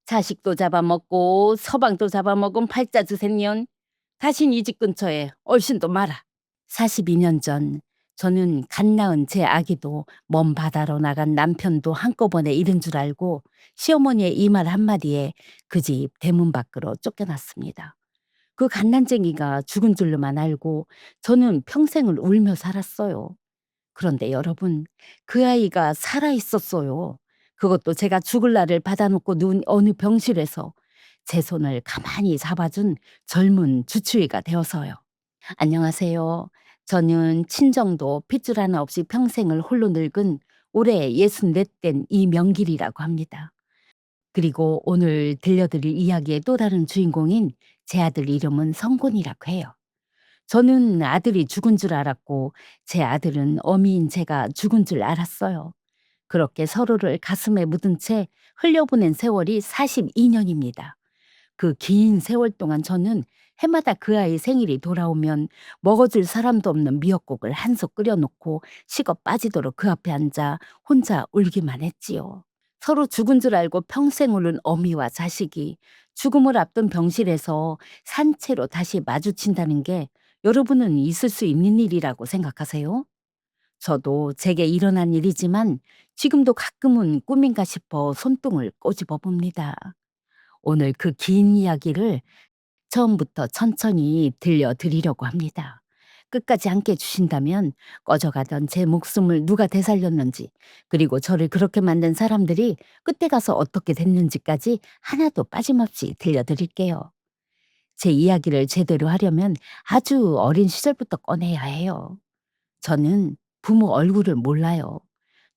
자식도 잡아먹고 서방도 잡아먹은 팔자주센년. 다신 이 집 근처에 얼씬도 마라. 42년 전 저는 갓 낳은 제 아기도 먼 바다로 나간 남편도 한꺼번에 잃은 줄 알고 시어머니의 이 말 한마디에 그 집 대문 밖으로 쫓겨났습니다. 그 갓난쟁이가 죽은 줄로만 알고 저는 평생을 울며 살았어요. 그런데 여러분, 그 아이가 살아 있었어요. 그것도 제가 죽을 날을 받아놓고 누운 어느 병실에서 제 손을 가만히 잡아준 젊은 주치의가 되어서요. 안녕하세요. 저는 친정도 핏줄 하나 없이 평생을 홀로 늙은 올해 64된 이명길이라고 합니다. 그리고 오늘 들려드릴 이야기의 또 다른 주인공인 제 아들 이름은 성곤이라고 해요. 저는 아들이 죽은 줄 알았고 제 아들은 어미인 제가 죽은 줄 알았어요. 그렇게 서로를 가슴에 묻은 채 흘려보낸 세월이 42년입니다. 그 긴 세월 동안 저는 해마다 그 아이 생일이 돌아오면 먹어줄 사람도 없는 미역국을 한 솥 끓여놓고 식어 빠지도록 그 앞에 앉아 혼자 울기만 했지요. 서로 죽은 줄 알고 평생 울은 어미와 자식이 죽음을 앞둔 병실에서 산채로 다시 마주친다는 게 여러분은 있을 수 있는 일이라고 생각하세요? 저도 제게 일어난 일이지만 지금도 가끔은 꿈인가 싶어 손등을 꼬집어 봅니다. 오늘 그 긴 이야기를 처음부터 천천히 들려드리려고 합니다. 끝까지 함께 해주신다면 꺼져가던 제 목숨을 누가 되살렸는지, 그리고 저를 그렇게 만든 사람들이 끝에 가서 어떻게 됐는지까지 하나도 빠짐없이 들려드릴게요. 제 이야기를 제대로 하려면 아주 어린 시절부터 꺼내야 해요. 저는 부모 얼굴을 몰라요.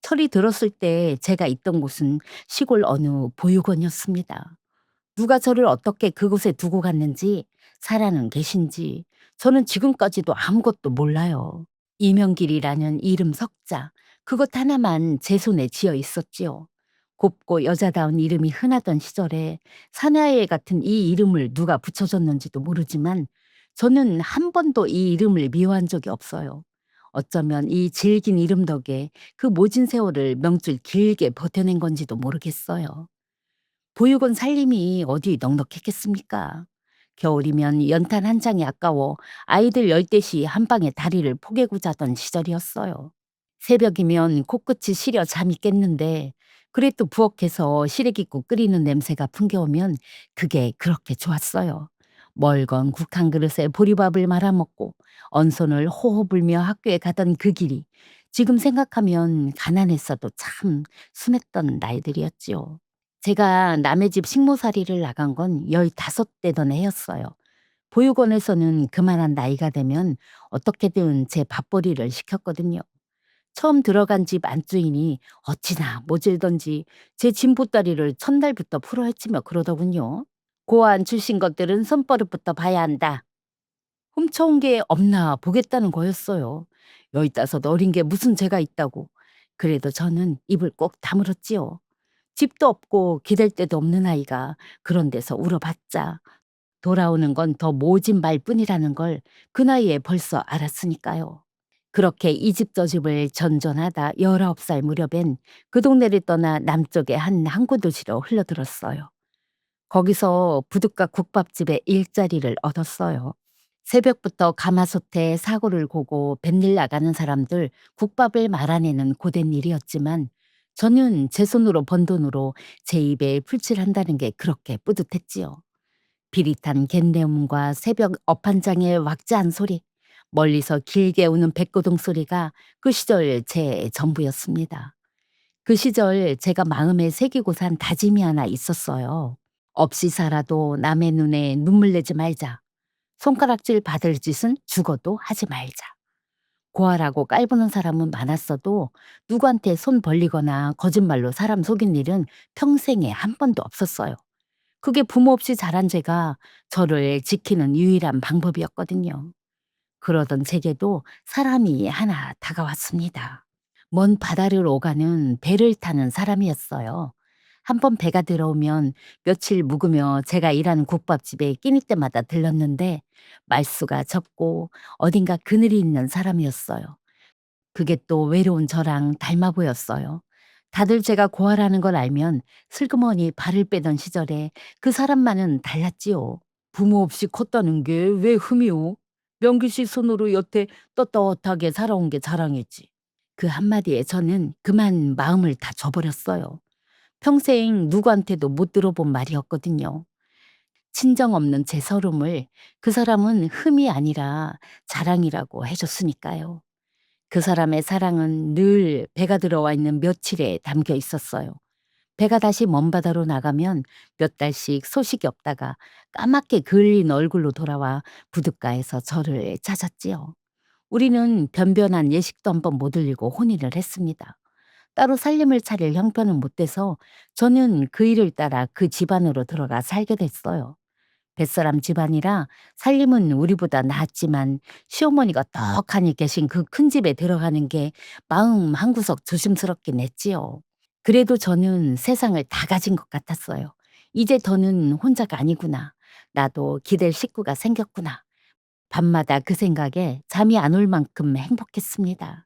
철이 들었을 때 제가 있던 곳은 시골 어느 보육원이었습니다. 누가 저를 어떻게 그곳에 두고 갔는지, 살아는 계신지 저는 지금까지도 아무것도 몰라요. 이명길이라는 이름 석자, 그것 하나만 제 손에 쥐어 있었지요. 곱고 여자다운 이름이 흔하던 시절에 사나이 같은 이 이름을 누가 붙여줬는지도 모르지만 저는 한 번도 이 이름을 미워한 적이 없어요. 어쩌면 이 질긴 이름 덕에 그 모진 세월을 명줄 길게 버텨낸 건지도 모르겠어요. 보육원 살림이 어디 넉넉했겠습니까? 겨울이면 연탄 한 장이 아까워 아이들 열댓이 한 방에 다리를 포개고 자던 시절이었어요. 새벽이면 코끝이 시려 잠이 깼는데 그래도 부엌에서 시래기국 끓이는 냄새가 풍겨오면 그게 그렇게 좋았어요. 멀건 국 한 그릇에 보리밥을 말아먹고 언손을 호호 불며 학교에 가던 그 길이 지금 생각하면 가난했어도 참 순했던 날들이었지요. 제가 남의 집 식모살이를 나간 건 15되던 해였어요. 보육원에서는 그만한 나이가 되면 어떻게든 제 밥벌이를 시켰거든요. 처음 들어간 집 안주인이 어찌나 모질던지 제 짐보따리를 첫날부터 풀어헤치며 그러더군요. 고안 출신 것들은 손버릇부터 봐야 한다. 훔쳐온 게 없나 보겠다는 거였어요. 15 어린 게 무슨 죄가 있다고. 그래도 저는 입을 꼭 다물었지요. 집도 없고 기댈 데도 없는 아이가 그런 데서 울어봤자 돌아오는 건 더 모진 말뿐이라는 걸 그 나이에 벌써 알았으니까요. 그렇게 이 집 저 집을 전전하다 19살 무렵엔 그 동네를 떠나 남쪽의 한 항구 도시로 흘러들었어요. 거기서 부둣가 국밥집에 일자리를 얻었어요. 새벽부터 가마솥에 사고를 고고 뱃일 나가는 사람들 국밥을 말아내는 고된 일이었지만 저는 제 손으로 번 돈으로 제 입에 풀칠한다는 게 그렇게 뿌듯했지요. 비릿한 갯내음과 새벽 업한장의 왁자한 소리, 멀리서 길게 우는 백고동 소리가 그 시절 제 전부였습니다. 그 시절 제가 마음에 새기고 산 다짐이 하나 있었어요. 없이 살아도 남의 눈에 눈물 내지 말자. 손가락질 받을 짓은 죽어도 하지 말자. 고아라고 깔보는 사람은 많았어도 누구한테 손 벌리거나 거짓말로 사람 속인 일은 평생에 한 번도 없었어요. 그게 부모 없이 자란 제가 저를 지키는 유일한 방법이었거든요. 그러던 제게도 사람이 하나 다가왔습니다. 먼 바다를 오가는 배를 타는 사람이었어요. 한 번 배가 들어오면 며칠 묵으며 제가 일하는 국밥집에 끼니 때마다 들렀는데 말수가 적고 어딘가 그늘이 있는 사람이었어요. 그게 또 외로운 저랑 닮아 보였어요. 다들 제가 고아라는 걸 알면 슬그머니 발을 빼던 시절에 그 사람만은 달랐지요. 부모 없이 컸다는 게 왜 흠이오? 명기 씨 손으로 여태 떳떳하게 살아온 게 자랑이지. 그 한마디에 저는 그만 마음을 다 줘버렸어요. 평생 누구한테도 못 들어본 말이었거든요. 친정 없는 제 서름을 그 사람은 흠이 아니라 자랑이라고 해줬으니까요. 그 사람의 사랑은 늘 배가 들어와 있는 며칠에 담겨 있었어요. 배가 다시 먼 바다로 나가면 몇 달씩 소식이 없다가 까맣게 그을린 얼굴로 돌아와 부둣가에서 저를 찾았지요. 우리는 변변한 예식도 한번 못 올리고 혼인을 했습니다. 따로 살림을 차릴 형편은 못 돼서 저는 그 일을 따라 그 집안으로 들어가 살게 됐어요. 뱃사람 집안이라 살림은 우리보다 낫지만 시어머니가 떡하니 계신 그 큰 집에 들어가는 게 마음 한구석 조심스럽긴 했지요. 그래도 저는 세상을 다 가진 것 같았어요. 이제 더는 혼자가 아니구나. 나도 기댈 식구가 생겼구나. 밤마다 그 생각에 잠이 안 올 만큼 행복했습니다.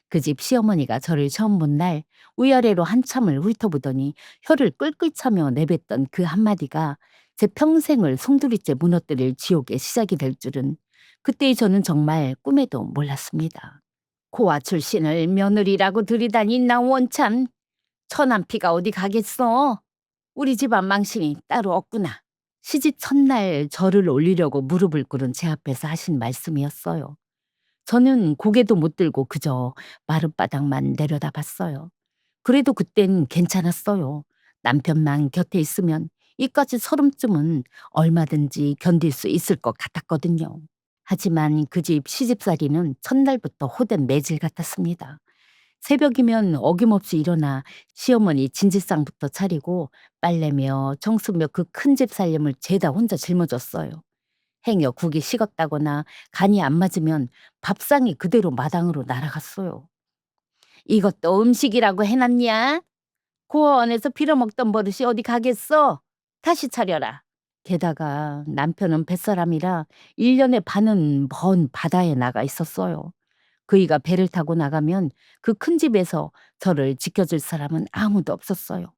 그 집 시어머니가 저를 처음 본 날 위아래로 한참을 훑어보더니 혀를 끌끌 차며 내뱉던 그 한마디가 제 평생을 송두리째 무너뜨릴 지옥의 시작이 될 줄은 그때의 저는 정말 꿈에도 몰랐습니다. 고아 출신을 며느리라고 들이다니 나 원참 처남피가 어디 가겠어? 우리 집안 망신이 따로 없구나. 시집 첫날 저를 올리려고 무릎을 꿇은 제 앞에서 하신 말씀이었어요. 저는 고개도 못 들고 그저 마룻바닥만 내려다봤어요. 그래도 그땐 괜찮았어요. 남편만 곁에 있으면 이까지 서름쯤은 얼마든지 견딜 수 있을 것 같았거든요. 하지만 그 집 시집살이는 첫날부터 호된 매질 같았습니다. 새벽이면 어김없이 일어나 시어머니 진지상부터 차리고 빨래며 청소며 그 큰 집 살림을 죄다 혼자 짊어졌어요. 행여 국이 식었다거나 간이 안 맞으면 밥상이 그대로 마당으로 날아갔어요. 이것도 음식이라고 해놨냐? 고아원에서 빌어먹던 버릇이 어디 가겠어? 다시 차려라. 게다가 남편은 뱃사람이라 1년에 반은 먼 바다에 나가 있었어요. 그이가 배를 타고 나가면 그 큰 집에서 저를 지켜줄 사람은 아무도 없었어요.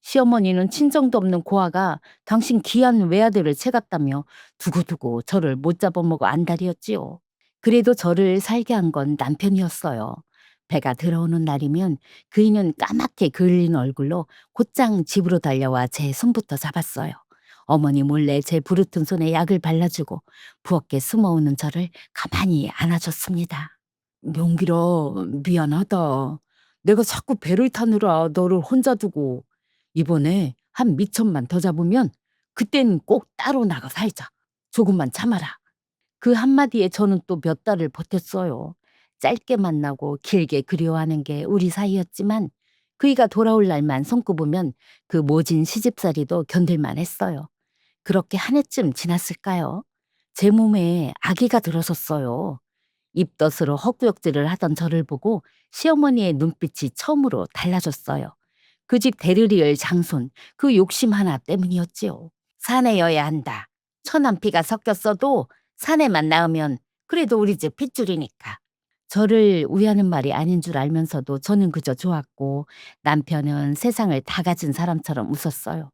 시어머니는 친정도 없는 고아가 당신 귀한 외아들을 채갔다며 두고두고 저를 못 잡아먹어 안달이었지요. 그래도 저를 살게 한 건 남편이었어요. 배가 들어오는 날이면 그이는 까맣게 그을린 얼굴로 곧장 집으로 달려와 제 손부터 잡았어요. 어머니 몰래 제 부르튼 손에 약을 발라주고 부엌에 숨어오는 저를 가만히 안아줬습니다. 명길아, 미안하다. 내가 자꾸 배를 타느라 너를 혼자 두고 이번에 한 미천만 더 잡으면 그땐 꼭 따로 나가 살자. 조금만 참아라. 그 한마디에 저는 또 몇 달을 버텼어요. 짧게 만나고 길게 그리워하는 게 우리 사이였지만 그이가 돌아올 날만 손꼽으면 그 모진 시집살이도 견딜만 했어요. 그렇게 한 해쯤 지났을까요? 제 몸에 아기가 들어섰어요. 입덧으로 헛구역질을 하던 저를 보고 시어머니의 눈빛이 처음으로 달라졌어요. 그 집 대르리을 장손, 그 욕심 하나 때문이었지요. 사내여야 한다. 처남피가 섞였어도 사내만 낳으면 그래도 우리 집 핏줄이니까. 저를 위하는 말이 아닌 줄 알면서도 저는 그저 좋았고 남편은 세상을 다 가진 사람처럼 웃었어요.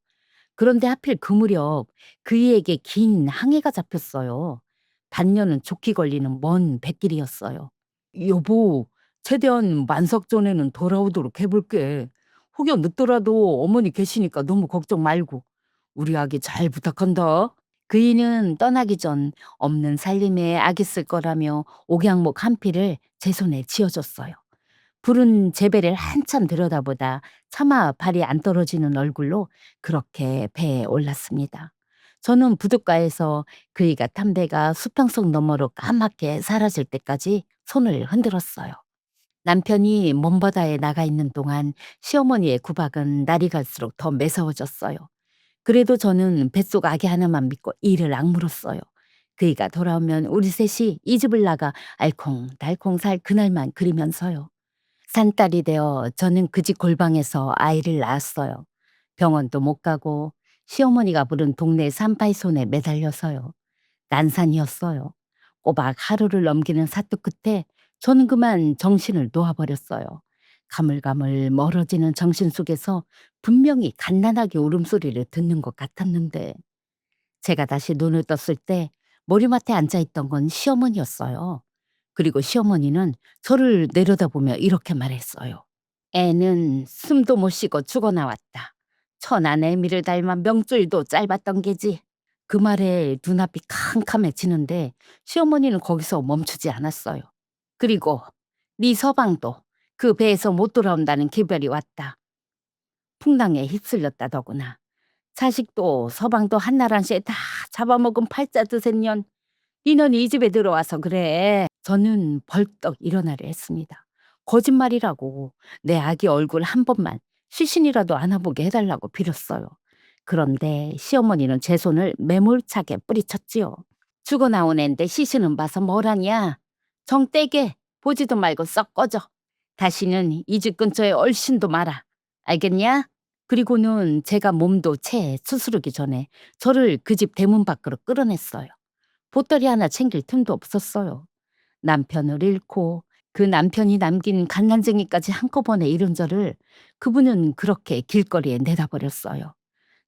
그런데 하필 그 무렵 그이에게 긴 항해가 잡혔어요. 반년은 좋게 걸리는 먼 백길이었어요. 여보, 최대한 만석 전에는 돌아오도록 해볼게. 혹여 늦더라도 어머니 계시니까 너무 걱정 말고. 우리 아기 잘 부탁한다. 그이는 떠나기 전 없는 살림에 아기 쓸 거라며 옥양목 한 피를 제 손에 쥐어줬어요. 푸른 제배를 한참 들여다보다 차마 발이 안 떨어지는 얼굴로 그렇게 배에 올랐습니다. 저는 부둣가에서 그이가 탄 배가 수평선 너머로 까맣게 사라질 때까지 손을 흔들었어요. 남편이 먼 바다에 나가 있는 동안 시어머니의 구박은 날이 갈수록 더 매서워졌어요. 그래도 저는 뱃속 아기 하나만 믿고 이를 악물었어요. 그이가 돌아오면 우리 셋이 이 집을 나가 알콩달콩 살 그날만 그리면서요. 산딸이 되어 저는 그 집 골방에서 아이를 낳았어요. 병원도 못 가고 시어머니가 부른 동네 산파이 손에 매달려서요. 난산이었어요. 꼬박 하루를 넘기는 사투 끝에 저는 그만 정신을 놓아버렸어요. 가물가물 멀어지는 정신 속에서 분명히 갓난아기 울음소리를 듣는 것 같았는데 제가 다시 눈을 떴을 때 머리맡에 앉아 있던 건 시어머니였어요. 그리고 시어머니는 저를 내려다보며 이렇게 말했어요. 애는 숨도 못 쉬고 죽어 나왔다. 천안 애미를 닮아 명줄도 짧았던 게지. 그 말에 눈앞이 캄캄해지는데 시어머니는 거기서 멈추지 않았어요. 그리고 네 서방도 그 배에서 못 돌아온다는 기별이 왔다. 풍랑에 휩쓸렸다더구나. 자식도 서방도 한나란 씨에 다 잡아먹은 팔자 드센 년. 니는 이 집에 들어와서 그래. 저는 벌떡 일어나려 했습니다. 거짓말이라고 내 아기 얼굴 한 번만 시신이라도 안아보게 해달라고 빌었어요. 그런데 시어머니는 제 손을 매몰차게 뿌리쳤지요. 죽어 나온 앤데 시신은 봐서 뭐라냐. 정떼게 보지도 말고 썩 꺼져. 다시는 이 집 근처에 얼씬도 마라. 알겠냐? 그리고는 제가 몸도 채 수스르기 전에 저를 그 집 대문 밖으로 끌어냈어요. 보따리 하나 챙길 틈도 없었어요. 남편을 잃고 그 남편이 남긴 갓난쟁이까지 한꺼번에 잃은 저를 그분은 그렇게 길거리에 내다버렸어요.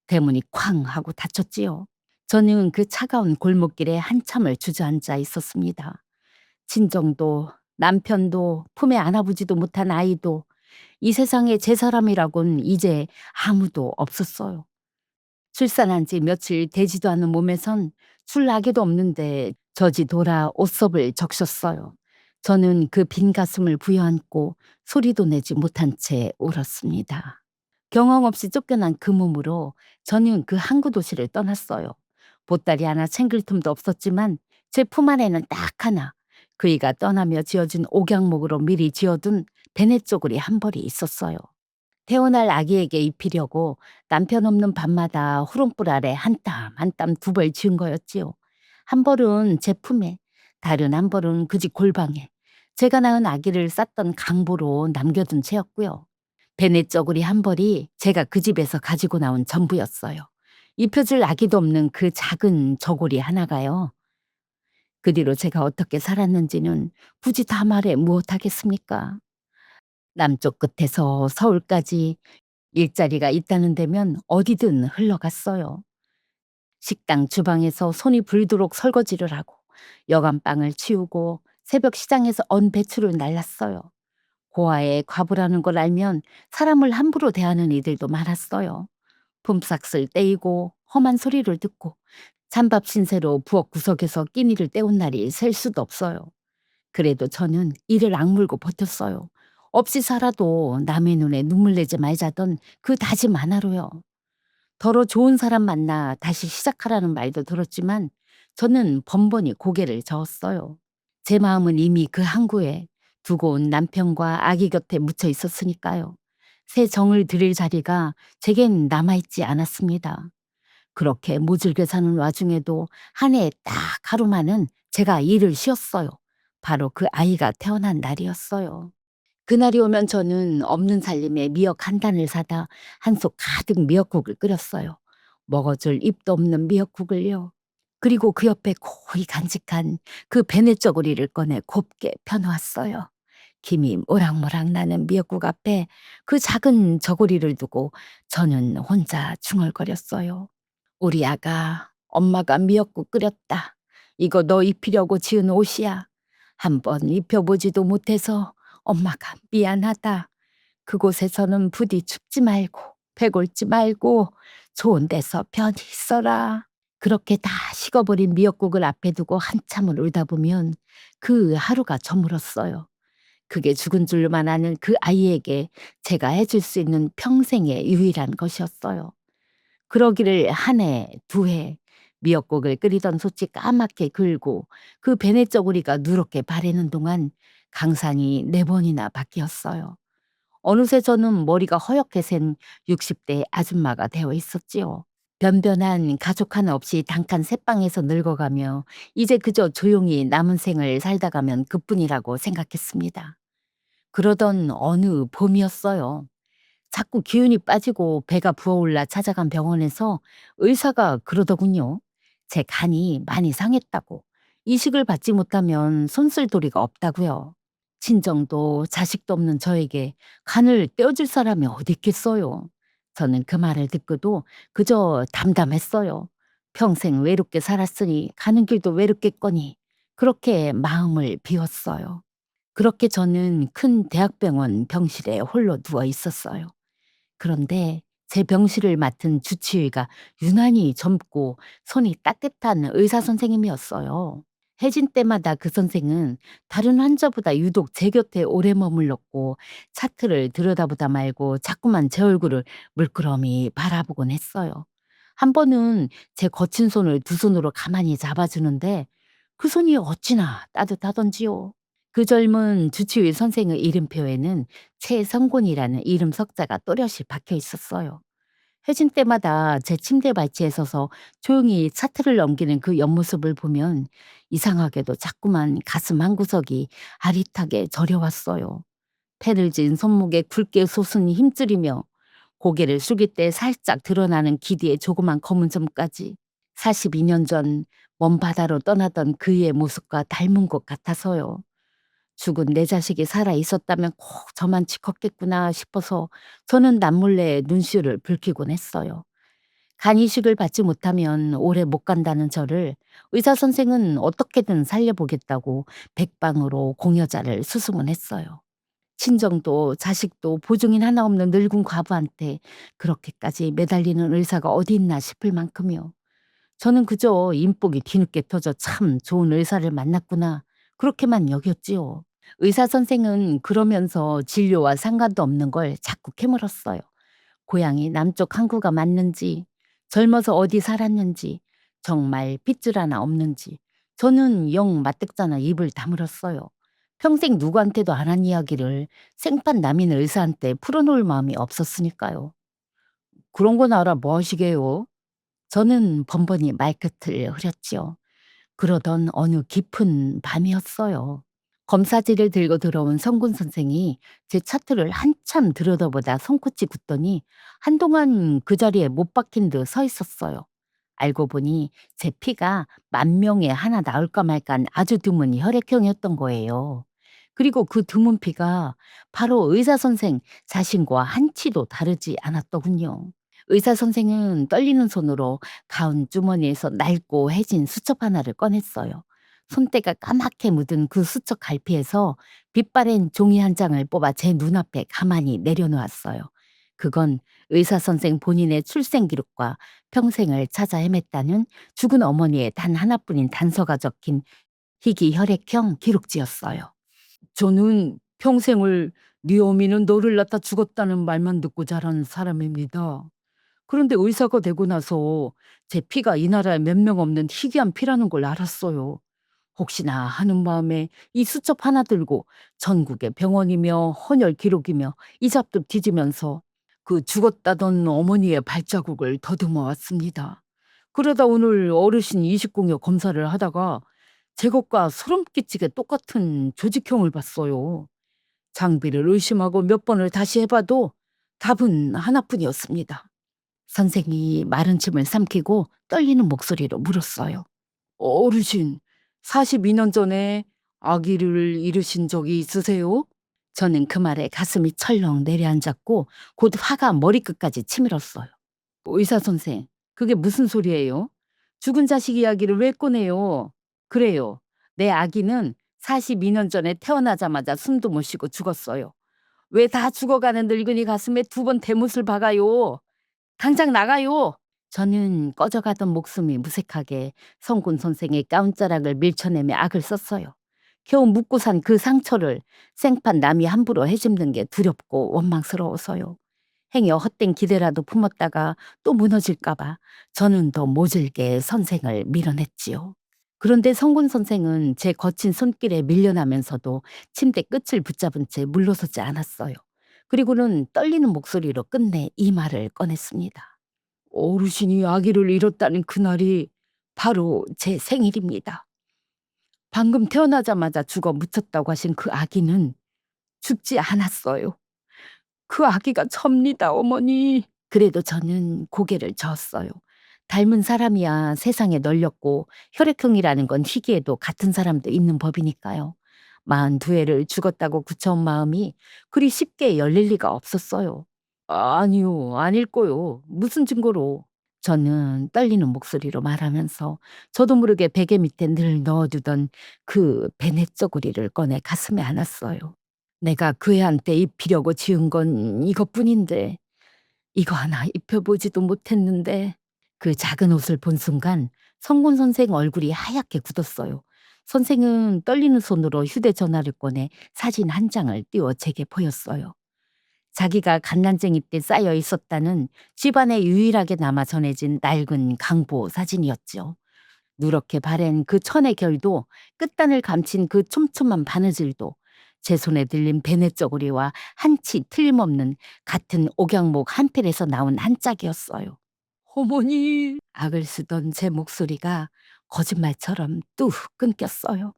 대문이 쾅 하고 닫혔지요. 저는 그 차가운 골목길에 한참을 주저앉아 있었습니다. 친정도 남편도 품에 안아보지도 못한 아이도 이 세상에 제 사람이라곤 이제 아무도 없었어요. 출산한 지 며칠 되지도 않은 몸에선 술나기도 없는데 저지 돌아 옷섭을 적셨어요. 저는 그 빈 가슴을 부여안고 소리도 내지 못한 채 울었습니다. 경험 없이 쫓겨난 그 몸으로 저는 그 항구 도시를 떠났어요. 보따리 하나 챙길 틈도 없었지만 제 품 안에는 딱 하나, 그이가 떠나며 지어준 옥양목으로 미리 지어둔 베네 쪼그리 한 벌이 있었어요. 태어날 아기에게 입히려고 남편 없는 밤마다 후rum불 아래 한 땀 한 땀 두 벌 지은 거였지요. 한 벌은 제 품에, 다른 한 벌은 그 집 골방에 제가 낳은 아기를 쌌던 강보로 남겨둔 채였고요. 베네쩌구리 한 벌이 제가 그 집에서 가지고 나온 전부였어요. 입혀줄 아기도 없는 그 작은 저고리 하나가요. 그 뒤로 제가 어떻게 살았는지는 굳이 다 말해 무엇하겠습니까? 남쪽 끝에서 서울까지 일자리가 있다는 데면 어디든 흘러갔어요. 식당 주방에서 손이 불도록 설거지를 하고 여간방을 치우고 새벽 시장에서 언 배추를 날랐어요. 고아에 과부라는 걸 알면 사람을 함부로 대하는 이들도 많았어요. 품삯을 떼이고 험한 소리를 듣고 찬밥 신세로 부엌 구석에서 끼니를 때운 날이 셀 수도 없어요. 그래도 저는 이를 악물고 버텼어요. 없이 살아도 남의 눈에 눈물 내지 말자던 그 다짐 하나로요. 더러 좋은 사람 만나 다시 시작하라는 말도 들었지만 저는 번번이 고개를 저었어요. 제 마음은 이미 그 항구에 두고 온 남편과 아기 곁에 묻혀 있었으니까요. 새 정을 들일 자리가 제겐 남아있지 않았습니다. 그렇게 모질게 사는 와중에도 한 해 딱 하루만은 제가 일을 쉬었어요. 바로 그 아이가 태어난 날이었어요. 그날이 오면 저는 없는 살림에 미역 한 단을 사다 한 솥 가득 미역국을 끓였어요. 먹어줄 입도 없는 미역국을요. 그리고 그 옆에 고이 간직한 그 베네쩌구리를 꺼내 곱게 펴놓았어요. 김이 모락모락 나는 미역국 앞에 그 작은 저고리를 두고 저는 혼자 중얼거렸어요. 우리 아가, 엄마가 미역국 끓였다. 이거 너 입히려고 지은 옷이야. 한번 입혀보지도 못해서 엄마가 미안하다. 그곳에서는 부디 춥지 말고 배골지 말고 좋은 데서 편히 있어라. 그렇게 다 식어버린 미역국을 앞에 두고 한참을 울다 보면 그 하루가 저물었어요. 그게 죽은 줄만 아는 그 아이에게 제가 해줄 수 있는 평생의 유일한 것이었어요. 그러기를 한 해, 두 해, 미역국을 끓이던 솥이 까맣게 글고 그 베네쩌구리가 누렇게 바래는 동안 강산이 네 번이나 바뀌었어요. 어느새 저는 머리가 허옇게 센 60대 아줌마가 되어 있었지요. 변변한 가족 하나 없이 단칸 새방에서 늙어가며 이제 그저 조용히 남은 생을 살다 가면 그뿐이라고 생각했습니다. 그러던 어느 봄이었어요. 자꾸 기운이 빠지고 배가 부어올라 찾아간 병원에서 의사가 그러더군요. 제 간이 많이 상했다고. 이식을 받지 못하면 손쓸 도리가 없다고요. 친정도 자식도 없는 저에게 간을 떼어줄 사람이 어디 있겠어요. 저는 그 말을 듣고도 그저 담담했어요. 평생 외롭게 살았으니 가는 길도 외롭겠거니 그렇게 마음을 비웠어요. 그렇게 저는 큰 대학병원 병실에 홀로 누워 있었어요. 그런데 제 병실을 맡은 주치의가 유난히 젊고 손이 따뜻한 의사 선생님이었어요. 해진 때마다 그 선생은 다른 환자보다 유독 제 곁에 오래 머물렀고 차트를 들여다보다 말고 자꾸만 제 얼굴을 물끄러미 바라보곤 했어요. 한 번은 제 거친 손을 두 손으로 가만히 잡아주는데 그 손이 어찌나 따뜻하던지요. 그 젊은 주치의 선생의 이름표에는 최성곤이라는 이름 석자가 또렷이 박혀 있었어요. 해진 때마다 제 침대 발치에 서서 조용히 차트를 넘기는 그 옆모습을 보면 이상하게도 자꾸만 가슴 한구석이 아릿하게 저려왔어요. 패를 진 손목에 굵게 솟은 힘줄이며 고개를 숙일 때 살짝 드러나는 기디의 조그만 검은 점까지 42년 전 먼 바다로 떠나던 그의 모습과 닮은 것 같아서요. 죽은 내 자식이 살아 있었다면 꼭 저만 지컸겠구나 싶어서 저는 남몰래 눈시울을 붉히곤 했어요. 간 이식을 받지 못하면 오래 못 간다는 저를 의사 선생은 어떻게든 살려보겠다고 백방으로 공여자를 수습은 했어요. 친정도 자식도 보증인 하나 없는 늙은 과부한테 그렇게까지 매달리는 의사가 어디 있나 싶을 만큼요. 저는 그저 인복이 뒤늦게 터져 참 좋은 의사를 만났구나 그렇게만 여겼지요. 의사 선생은 그러면서 진료와 상관도 없는 걸 자꾸 캐물었어요. 고향이 남쪽 항구가 맞는지, 젊어서 어디 살았는지, 정말 핏줄 하나 없는지. 저는 영 맞득잖아 입을 다물었어요. 평생 누구한테도 안 한 이야기를 생판 남인 의사한테 풀어놓을 마음이 없었으니까요. 그런 건 알아 뭐 하시게요? 저는 번번이 말끝을 흐렸지요. 그러던 어느 깊은 밤이었어요. 검사지를 들고 들어온 성군 선생이 제 차트를 한참 들여다보다 손끝이 굳더니 한동안 그 자리에 못 박힌 듯 서 있었어요. 알고 보니 제 피가 10,000명에 하나 나올까 말까 아주 드문 혈액형이었던 거예요. 그리고 그 드문 피가 바로 의사 선생 자신과 한치도 다르지 않았더군요. 의사 선생은 떨리는 손으로 가운 주머니에서 낡고 해진 수첩 하나를 꺼냈어요. 손때가 까맣게 묻은 그 수첩 갈피에서 빛바랜 종이 한 장을 뽑아 제 눈앞에 가만히 내려놓았어요. 그건 의사 선생 본인의 출생 기록과 평생을 찾아 헤맸다는 죽은 어머니의 단 하나뿐인 단서가 적힌 희귀 혈액형 기록지였어요. 저는 평생을 네 어미는 너를 낳다 죽었다는 말만 듣고 자란 사람입니다. 그런데 의사가 되고 나서 제 피가 이 나라에 몇 명 없는 희귀한 피라는 걸 알았어요. 혹시나 하는 마음에 이 수첩 하나 들고 전국의 병원이며 헌혈 기록이며 이잡듯 뒤지면서 그 죽었다던 어머니의 발자국을 더듬어 왔습니다. 그러다 오늘 어르신 이식공여 검사를 하다가 제 것과 소름 끼치게 똑같은 조직형을 봤어요. 장비를 의심하고 몇 번을 다시 해봐도 답은 하나뿐이었습니다. 선생이 마른 침을 삼키고 떨리는 목소리로 물었어요. 어르신, 42년 전에 아기를 잃으신 적이 있으세요? 저는 그 말에 가슴이 철렁 내려앉았고 곧 화가 머리끝까지 치밀었어요. 의사 선생, 그게 무슨 소리예요? 죽은 자식 이야기를 왜 꺼내요? 그래요. 내 아기는 42년 전에 태어나자마자 숨도 못 쉬고 죽었어요. 왜 다 죽어가는 늙은이 가슴에 두 번 대못을 박아요? 당장 나가요. 저는 꺼져가던 목숨이 무색하게 성군 선생의 가운자락을 밀쳐내며 악을 썼어요. 겨우 묻고 산 그 상처를 생판 남이 함부로 해집는 게 두렵고 원망스러워서요. 행여 헛된 기대라도 품었다가 또 무너질까봐 저는 더 모질게 선생을 밀어냈지요. 그런데 성군 선생은 제 거친 손길에 밀려나면서도 침대 끝을 붙잡은 채 물러서지 않았어요. 그리고는 떨리는 목소리로 끝내 이 말을 꺼냈습니다. 어르신이 아기를 잃었다는 그날이 바로 제 생일입니다. 방금 태어나자마자 죽어 묻혔다고 하신 그 아기는 죽지 않았어요. 그 아기가 접니다, 어머니. 그래도 저는 고개를 저었어요. 닮은 사람이야 세상에 널렸고 혈액형이라는 건 희귀해도 같은 사람도 있는 법이니까요. 42회를 죽었다고 굳혀온 마음이 그리 쉽게 열릴 리가 없었어요. 아니요, 아닐 거요. 무슨 증거로? 저는 떨리는 목소리로 말하면서 저도 모르게 베개 밑에 늘 넣어두던 그 베넷 저고리를 꺼내 가슴에 안았어요. 내가 그 애한테 입히려고 지은 건 이것뿐인데 이거 하나 입혀보지도 못했는데 그 작은 옷을 본 순간 성곤 선생 얼굴이 하얗게 굳었어요. 선생은 떨리는 손으로 휴대전화를 꺼내 사진 한 장을 띄워 제게 보였어요. 자기가 갓난쟁이 때 쌓여 있었다는 집안에 유일하게 남아 전해진 낡은 강보 사진이었죠. 누렇게 바랜 그 천의 결도 끝단을 감춘 그 촘촘한 바느질도 제 손에 들린 베네저고리와 한치 틀림없는 같은 옥양목 한 필에서 나온 한 짝이었어요. 어머니! 악을 쓰던 제 목소리가 거짓말처럼 뚝 끊겼어요.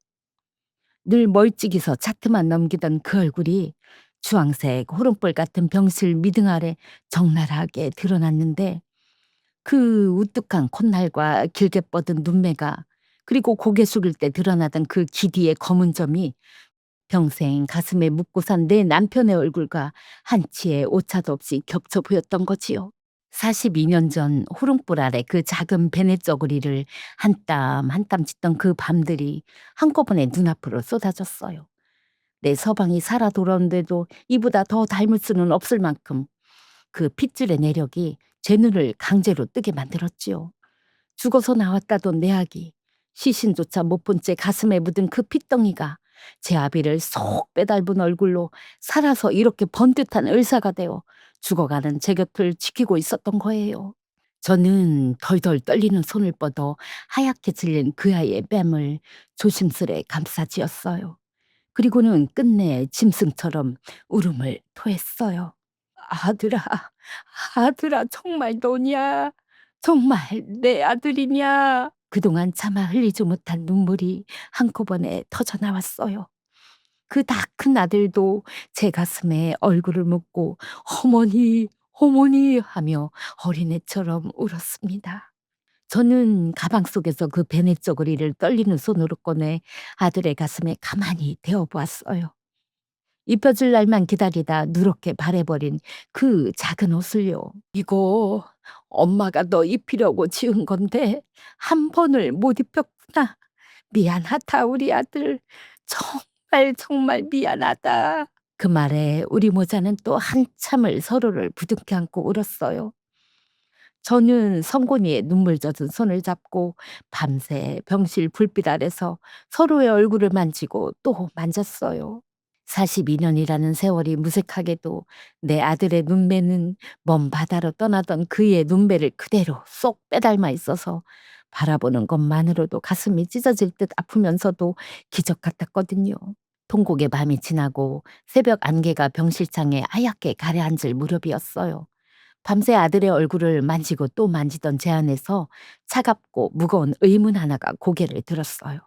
늘 멀찍이서 차트만 넘기던 그 얼굴이 주황색 호름볼 같은 병실 미등 아래 적나라하게 드러났는데 그 우뚝한 콧날과 길게 뻗은 눈매가 그리고 고개 숙일 때 드러나던 그 기디의 검은 점이 평생 가슴에 묻고 산 내 남편의 얼굴과 한치의 오차도 없이 겹쳐 보였던 거지요. 42년 전 호롱불 아래 그 작은 베넷 저고리를 한 땀 한 땀 짓던 그 밤들이 한꺼번에 눈앞으로 쏟아졌어요. 내 서방이 살아 돌아온데도 이보다 더 닮을 수는 없을 만큼 그 핏줄의 내력이 제 눈을 강제로 뜨게 만들었지요. 죽어서 나왔다던 내 아기, 시신조차 못 본 채 가슴에 묻은 그 핏덩이가 제 아비를 쏙 빼닮은 얼굴로 살아서 이렇게 번듯한 의사가 되어 죽어가는 제 곁을 지키고 있었던 거예요. 저는 덜덜 떨리는 손을 뻗어 하얗게 질린 그 아이의 뺨을 조심스레 감싸쥐었어요. 그리고는 끝내 짐승처럼 울음을 토했어요. 아들아, 아들아, 정말 너냐? 정말 내 아들이냐? 그동안 차마 흘리지 못한 눈물이 한꺼번에 터져 나왔어요. 그 다 큰 아들도 제 가슴에 얼굴을 묻고 어머니, 어머니 하며 어린애처럼 울었습니다. 저는 가방 속에서 그 베넷 저고리를 떨리는 손으로 꺼내 아들의 가슴에 가만히 대어 보았어요. 입혀줄 날만 기다리다 누렇게 바래버린 그 작은 옷을요. 이거 엄마가 너 입히려고 지은 건데 한 번을 못 입혔구나. 미안하다 우리 아들. 정말 정말 미안하다. 그 말에 우리 모자는 또 한참을 서로를 부둥켜 안고 울었어요. 저는 성곤이의 눈물 젖은 손을 잡고 밤새 병실 불빛 아래서 서로의 얼굴을 만지고 또 만졌어요. 42년이라는 세월이 무색하게도 내 아들의 눈매는 먼 바다로 떠나던 그의 눈매를 그대로 쏙 빼닮아 있어서 바라보는 것만으로도 가슴이 찢어질 듯 아프면서도 기적 같았거든요. 통곡의 밤이 지나고 새벽 안개가 병실창에 하얗게 가려앉을 무렵이었어요. 밤새 아들의 얼굴을 만지고 또 만지던 제 안에서 차갑고 무거운 의문 하나가 고개를 들었어요.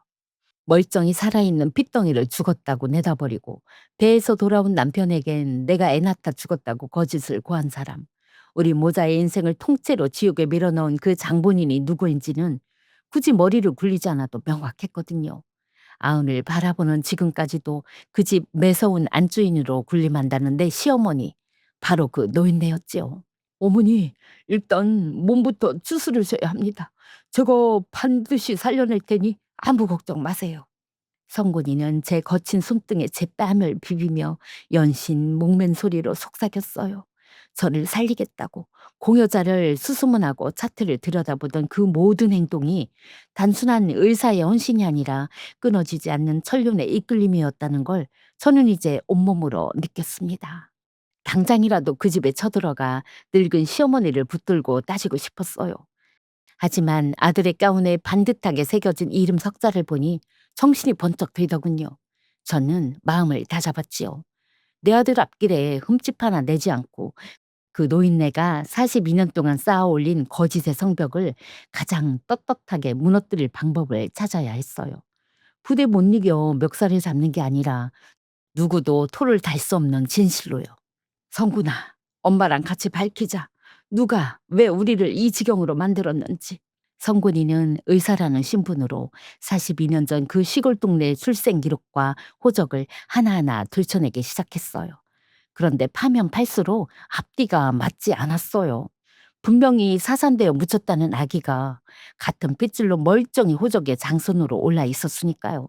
멀쩡히 살아있는 핏덩이를 죽었다고 내다버리고 배에서 돌아온 남편에겐 내가 애 낳다 죽었다고 거짓을 고한 사람, 우리 모자의 인생을 통째로 지옥에 밀어넣은 그 장본인이 누구인지는 굳이 머리를 굴리지 않아도 명확했거든요. 아흔을 바라보는 지금까지도 그 집 매서운 안주인으로 군림한다는 내 시어머니, 바로 그 노인네였지요. 어머니, 일단 몸부터 추스르셔야 합니다. 저거 반드시 살려낼 테니 아무 걱정 마세요. 성군이는 제 거친 손등에 제 뺨을 비비며 연신 목맨 소리로 속삭였어요. 저를 살리겠다고 공여자를 수소문하고 차트를 들여다보던 그 모든 행동이 단순한 의사의 헌신이 아니라 끊어지지 않는 천륜의 이끌림이었다는 걸 저는 이제 온몸으로 느꼈습니다. 당장이라도 그 집에 쳐들어가 늙은 시어머니를 붙들고 따지고 싶었어요. 하지만 아들의 가운에 반듯하게 새겨진 이름 석자를 보니 정신이 번쩍 들더군요. 저는 마음을 다잡았지요. 내 아들 앞길에 흠집 하나 내지 않고 그 노인네가 42년 동안 쌓아 올린 거짓의 성벽을 가장 떳떳하게 무너뜨릴 방법을 찾아야 했어요. 부대 못 이겨 멱살을 잡는 게 아니라 누구도 토를 달 수 없는 진실로요. 성군아, 엄마랑 같이 밝히자. 누가 왜 우리를 이 지경으로 만들었는지. 성군이는 의사라는 신분으로 42년 전 그 시골 동네 출생 기록과 호적을 하나하나 들춰내기 시작했어요. 그런데 파면 팔수록 앞뒤가 맞지 않았어요. 분명히 사산되어 묻혔다는 아기가 같은 핏줄로 멀쩡히 호적의 장손으로 올라 있었으니까요.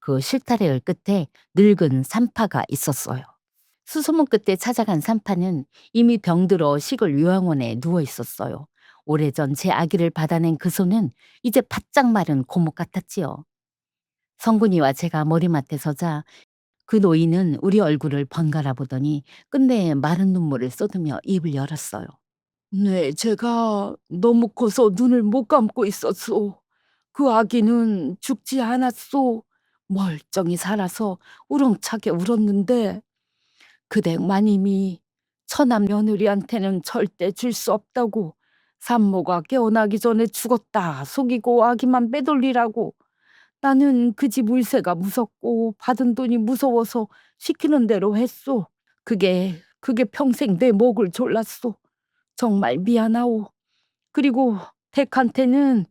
그 실타래의 끝에 늙은 산파가 있었어요. 수소문 끝에 찾아간 산파는 이미 병들어 시골 요양원에 누워 있었어요. 오래전 제 아기를 받아낸 그 손은 이제 바짝 마른 고목 같았지요. 성군이와 제가 머리맡에 서자 그 노인은 우리 얼굴을 번갈아 보더니 끝내 마른 눈물을 쏟으며 입을 열었어요. 네, 제가 너무 커서 눈을 못 감고 있었소. 그 아기는 죽지 않았소. 멀쩡히 살아서 우렁차게 울었는데 그댁 마님이 처남 며느리한테는 절대 줄 수 없다고 산모가 깨어나기 전에 죽었다 속이고 아기만 빼돌리라고. 나는 그 집 울세가 무섭고 받은 돈이 무서워서 시키는 대로 했소. 그게 평생 내 목을 졸랐소. 정말 미안하오. 그리고 댁한테는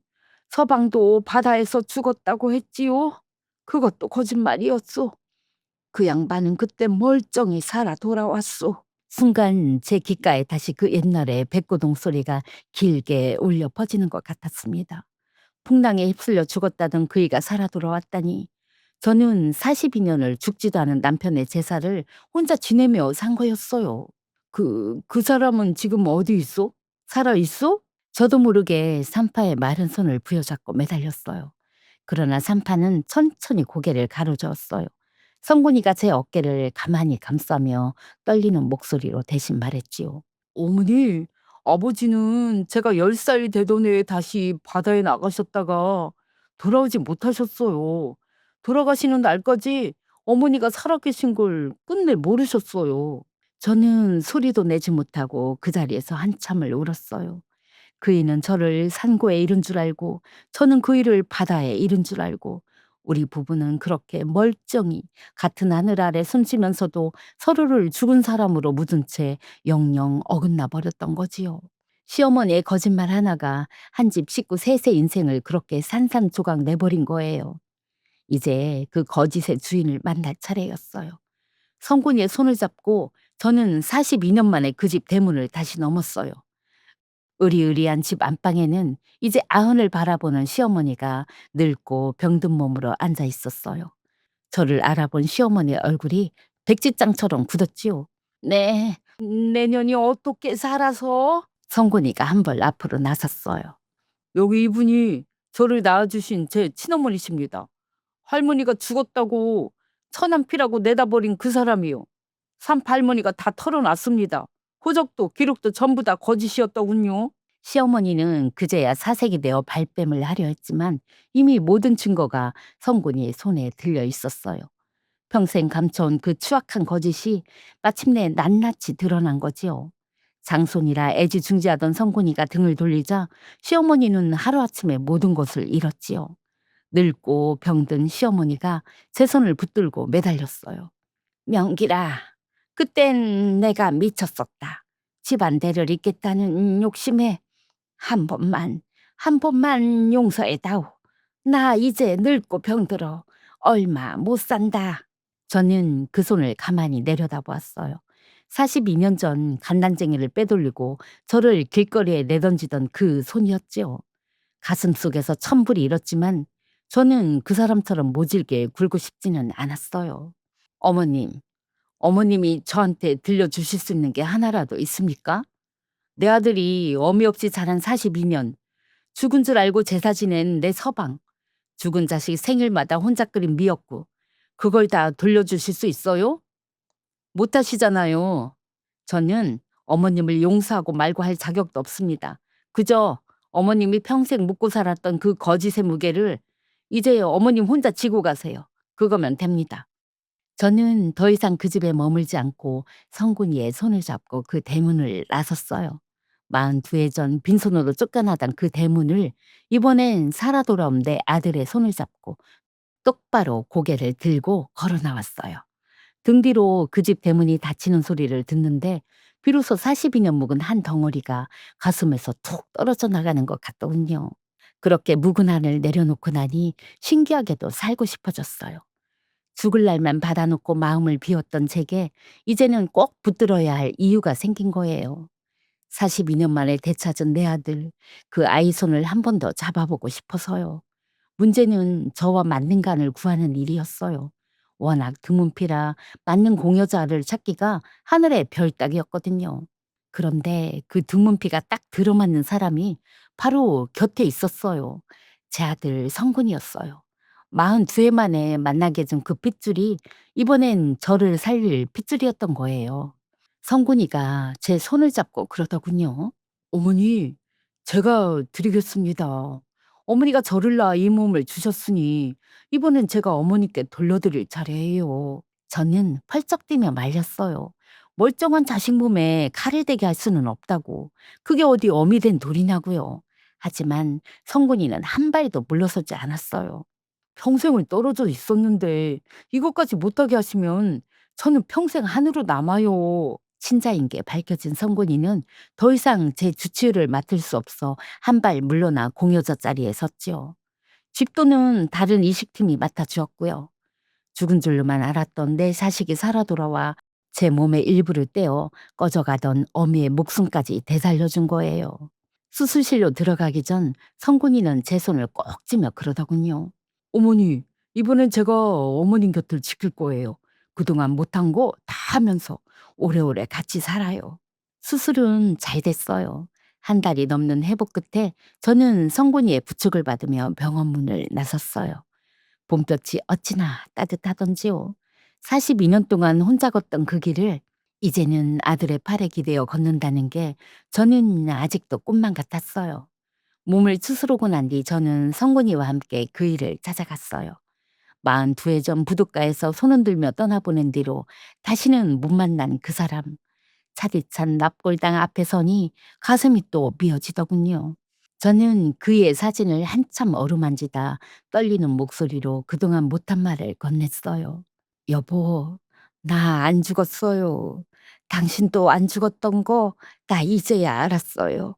서방도 바다에서 죽었다고 했지요. 그것도 거짓말이었소. 그 양반은 그때 멀쩡히 살아 돌아왔소. 순간 제 귓가에 다시 그 옛날의 백고동 소리가 길게 울려 퍼지는 것 같았습니다. 풍랑에 휩쓸려 죽었다던 그이가 살아 돌아왔다니 저는 42년을 죽지도 않은 남편의 제사를 혼자 지내며 산 거였어요. 그 사람은 지금 어디 있어? 살아 있어? 저도 모르게 산파의 마른 손을 부여잡고 매달렸어요. 그러나 산파는 천천히 고개를 가로저었어요. 성군이가 제 어깨를 가만히 감싸며 떨리는 목소리로 대신 말했지요. 어머니, 아버지는 제가 10살 되던 해에 다시 바다에 나가셨다가 돌아오지 못하셨어요. 돌아가시는 날까지 어머니가 살아계신 걸 끝내 모르셨어요. 저는 소리도 내지 못하고 그 자리에서 한참을 울었어요. 그이는 저를 산고에 잃은 줄 알고 저는 그이를 바다에 잃은 줄 알고 우리 부부는 그렇게 멀쩡히 같은 하늘 아래 숨쉬면서도 서로를 죽은 사람으로 묻은 채 영영 어긋나 버렸던 거지요. 시어머니의 거짓말 하나가 한 집 식구 셋의 인생을 그렇게 산산조각 내버린 거예요. 이제 그 거짓의 주인을 만날 차례였어요. 성군이의 손을 잡고 저는 42년 만에 그 집 대문을 다시 넘었어요. 으리으리한 집 안방에는 이제 아흔을 바라보는 시어머니가 늙고 병든 몸으로 앉아 있었어요. 저를 알아본 시어머니의 얼굴이 백지장처럼 굳었지요. 네, 내년이 어떻게 살아서? 성군이가 한 벌 앞으로 나섰어요. 여기 이분이 저를 낳아주신 제 친어머니십니다. 할머니가 죽었다고 처남피라고 내다버린 그 사람이요. 삼팔머니가 다 털어놨습니다. 호적도 기록도 전부 다 거짓이었더군요. 시어머니는 그제야 사색이 되어 발뺌을 하려 했지만 이미 모든 증거가 성군이의 손에 들려 있었어요. 평생 감춰온 그 추악한 거짓이 마침내 낱낱이 드러난 거지요. 장손이라 애지중지하던 성군이가 등을 돌리자 시어머니는 하루아침에 모든 것을 잃었지요. 늙고 병든 시어머니가 제 손을 붙들고 매달렸어요. 명기라, 그땐 내가 미쳤었다. 집안대를 잇겠다는 욕심에 한 번만 용서해다오. 나 이제 늙고 병들어 얼마 못 산다. 저는 그 손을 가만히 내려다보았어요. 42년 전 갓난쟁이를 빼돌리고 저를 길거리에 내던지던 그 손이었지요. 가슴속에서 천불이 일었지만 저는 그 사람처럼 모질게 굴고 싶지는 않았어요. 어머님, 어머님이 저한테 들려주실 수 있는 게 하나라도 있습니까? 내 아들이 어미 없이 자란 42년, 죽은 줄 알고 제사 지낸 내 서방, 죽은 자식 생일마다 혼자 끓인 미역국, 그걸 다 돌려주실 수 있어요? 못하시잖아요. 저는 어머님을 용서하고 말고 할 자격도 없습니다. 그저 어머님이 평생 묻고 살았던 그 거짓의 무게를 이제 어머님 혼자 지고 가세요. 그거면 됩니다. 저는 더 이상 그 집에 머물지 않고 성군이의 손을 잡고 그 대문을 나섰어요. 42해 전 빈손으로 쫓겨나던 그 대문을 이번엔 살아 돌아온 내 아들의 손을 잡고 똑바로 고개를 들고 걸어 나왔어요. 등 뒤로 그 집 대문이 닫히는 소리를 듣는데 비로소 42년 묵은 한 덩어리가 가슴에서 툭 떨어져 나가는 것 같더군요. 그렇게 묵은한을 내려놓고 나니 신기하게도 살고 싶어졌어요. 죽을 날만 받아놓고 마음을 비웠던 제게 이제는 꼭 붙들어야 할 이유가 생긴 거예요. 42년 만에 되찾은 내 아들, 그 아이 손을 한 번 더 잡아보고 싶어서요. 문제는 저와 맞는 간을 구하는 일이었어요. 워낙 드문피라 맞는 공여자를 찾기가 하늘의 별 따기였거든요. 그런데 그 드문피가 딱 들어맞는 사람이 바로 곁에 있었어요. 제 아들 성군이었어요. 42회 만에 만나게 된 그 핏줄이 이번엔 저를 살릴 핏줄이었던 거예요. 성군이가 제 손을 잡고 그러더군요. 어머니, 제가 드리겠습니다. 어머니가 저를 낳아 이 몸을 주셨으니 이번엔 제가 어머니께 돌려드릴 차례예요. 저는 펄쩍 뛰며 말렸어요. 멀쩡한 자식 몸에 칼을 대게 할 수는 없다고. 그게 어디 어미 된 돌이냐고요. 하지만 성군이는 한 발도 물러서지 않았어요. 평생을 떨어져 있었는데 이것까지 못하게 하시면 저는 평생 한으로 남아요. 친자인 게 밝혀진 성군이는 더 이상 제 주치의를 맡을 수 없어 한 발 물러나 공여자 자리에 섰지요. 집도는 다른 이식팀이 맡아주었고요. 죽은 줄로만 알았던 내 자식이 살아 돌아와 제 몸의 일부를 떼어 꺼져가던 어미의 목숨까지 되살려준 거예요. 수술실로 들어가기 전 성군이는 제 손을 꼭 쥐며 그러더군요. 어머니, 이번엔 제가 어머님 곁을 지킬 거예요. 그동안 못한 거 다 하면서 오래오래 같이 살아요. 수술은 잘 됐어요. 한 달이 넘는 회복 끝에 저는 성군이의 부축을 받으며 병원 문을 나섰어요. 봄볕이 어찌나 따뜻하던지요. 42년 동안 혼자 걷던 그 길을 이제는 아들의 팔에 기대어 걷는다는 게 저는 아직도 꿈만 같았어요. 몸을 추스르고 난 뒤 저는 성군이와 함께 그 일을 찾아갔어요. 42회 전 부둣가에서 손 흔들며 떠나보낸 뒤로 다시는 못 만난 그 사람. 차디찬 납골당 앞에 서니 가슴이 또 미어지더군요. 저는 그의 사진을 한참 어루만지다 떨리는 목소리로 그동안 못한 말을 건넸어요. 여보, 나 안 죽었어요. 당신도 안 죽었던 거 나 이제야 알았어요.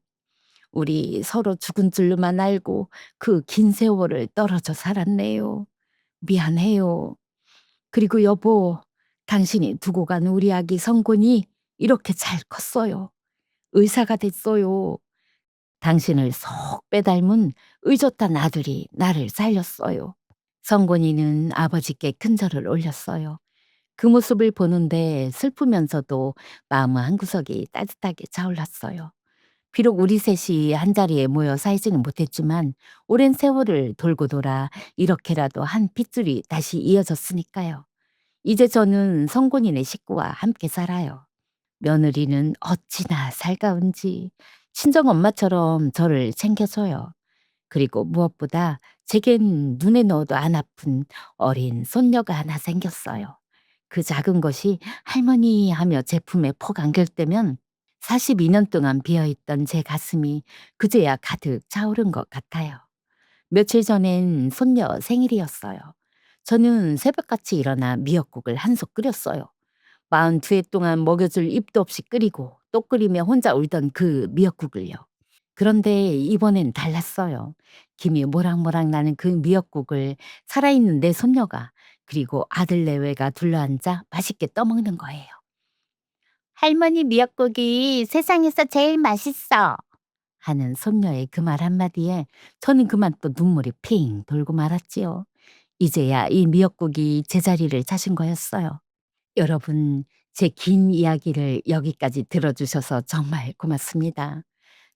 우리 서로 죽은 줄로만 알고 그 긴 세월을 떨어져 살았네요. 미안해요. 그리고 여보, 당신이 두고 간 우리 아기 성군이 이렇게 잘 컸어요. 의사가 됐어요. 당신을 속 빼닮은 의젓한 아들이 나를 살렸어요. 성군이는 아버지께 큰 절을 올렸어요. 그 모습을 보는데 슬프면서도 마음 한구석이 따뜻하게 차올랐어요. 비록 우리 셋이 한자리에 모여 살지는 못했지만 오랜 세월을 돌고 돌아 이렇게라도 한 핏줄이 다시 이어졌으니까요. 이제 저는 성곤이네 식구와 함께 살아요. 며느리는 어찌나 살가운지 친정엄마처럼 저를 챙겨줘요. 그리고 무엇보다 제겐 눈에 넣어도 안 아픈 어린 손녀가 하나 생겼어요. 그 작은 것이 할머니 하며 제품에 폭 안길때면 42년 동안 비어있던 제 가슴이 그제야 가득 차오른 것 같아요. 며칠 전엔 손녀 생일이었어요. 저는 새벽같이 일어나 미역국을 한 솥 끓였어요. 42회 동안 먹여줄 입도 없이 끓이고 또 끓이며 혼자 울던 그 미역국을요. 그런데 이번엔 달랐어요. 김이 모락모락 나는 그 미역국을 살아있는 내 손녀가 그리고 아들 내외가 둘러앉아 맛있게 떠먹는 거예요. 할머니 미역국이 세상에서 제일 맛있어. 하는 손녀의 그 말 한마디에 저는 그만 또 눈물이 핑 돌고 말았지요. 이제야 이 미역국이 제자리를 찾은 거였어요. 여러분, 제 긴 이야기를 여기까지 들어주셔서 정말 고맙습니다.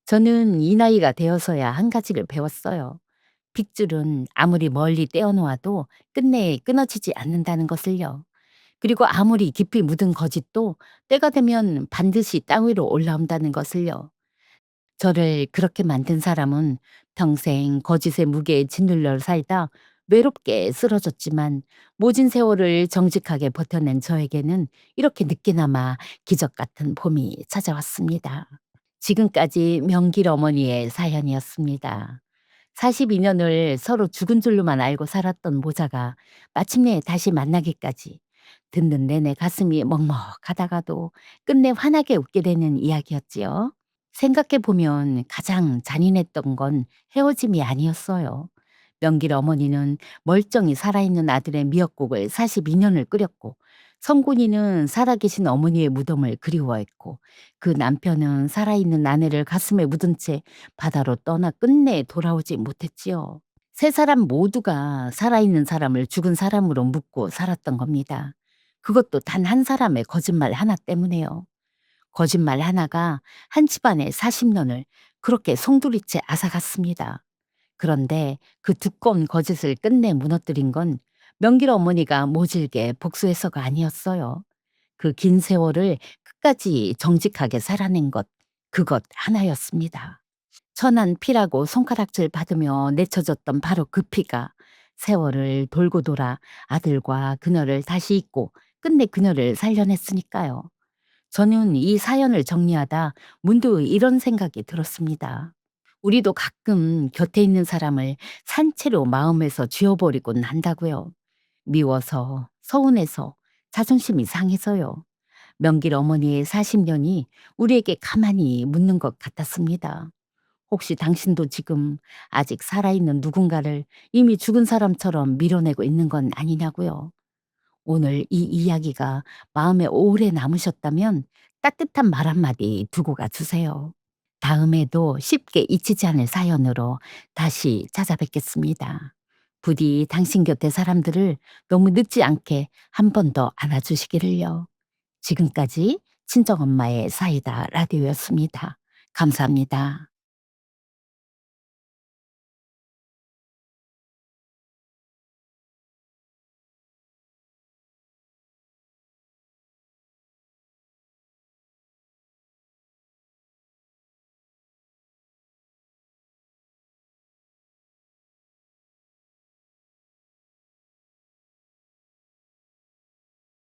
저는 이 나이가 되어서야 한 가지를 배웠어요. 핏줄은 아무리 멀리 떼어놓아도 끝내 끊어지지 않는다는 것을요. 그리고 아무리 깊이 묻은 거짓도 때가 되면 반드시 땅 위로 올라온다는 것을요. 저를 그렇게 만든 사람은 평생 거짓의 무게에 짓눌려 살다 외롭게 쓰러졌지만 모진 세월을 정직하게 버텨낸 저에게는 이렇게 늦게나마 기적 같은 봄이 찾아왔습니다. 지금까지 명길 어머니의 사연이었습니다. 42년을 서로 죽은 줄로만 알고 살았던 모자가 마침내 다시 만나기까지 듣는 내내 가슴이 먹먹하다가도 끝내 환하게 웃게 되는 이야기였지요. 생각해보면 가장 잔인했던 건 헤어짐이 아니었어요. 명길 어머니는 멀쩡히 살아있는 아들의 미역국을 42년을 끓였고, 성군이는 살아계신 어머니의 무덤을 그리워했고, 그 남편은 살아있는 아내를 가슴에 묻은 채 바다로 떠나 끝내 돌아오지 못했지요. 세 사람 모두가 살아있는 사람을 죽은 사람으로 묻고 살았던 겁니다. 그것도 단 한 사람의 거짓말 하나 때문에요. 거짓말 하나가 한 집안의 40년을 그렇게 송두리째 앗아갔습니다. 그런데 그 두꺼운 거짓을 끝내 무너뜨린 건 명길 어머니가 모질게 복수해서가 아니었어요. 그 긴 세월을 끝까지 정직하게 살아낸 것, 그것 하나였습니다. 천안 피라고 손가락질 받으며 내쳐졌던 바로 그 피가 세월을 돌고 돌아 아들과 그녀를 다시 잇고 끝내 그녀를 살려냈으니까요. 저는 이 사연을 정리하다 문득 이런 생각이 들었습니다. 우리도 가끔 곁에 있는 사람을 산채로 마음에서 쥐어버리곤 한다고요. 미워서, 서운해서, 자존심이 상해서요. 명길 어머니의 40년이 우리에게 가만히 묻는 것 같았습니다. 혹시 당신도 지금 아직 살아있는 누군가를 이미 죽은 사람처럼 밀어내고 있는 건 아니냐고요. 오늘 이 이야기가 마음에 오래 남으셨다면 따뜻한 말 한마디 두고 가주세요. 다음에도 쉽게 잊히지 않을 사연으로 다시 찾아뵙겠습니다. 부디 당신 곁의 사람들을 너무 늦지 않게 한 번 더 안아주시기를요. 지금까지 친정엄마의 사이다 라디오였습니다. 감사합니다.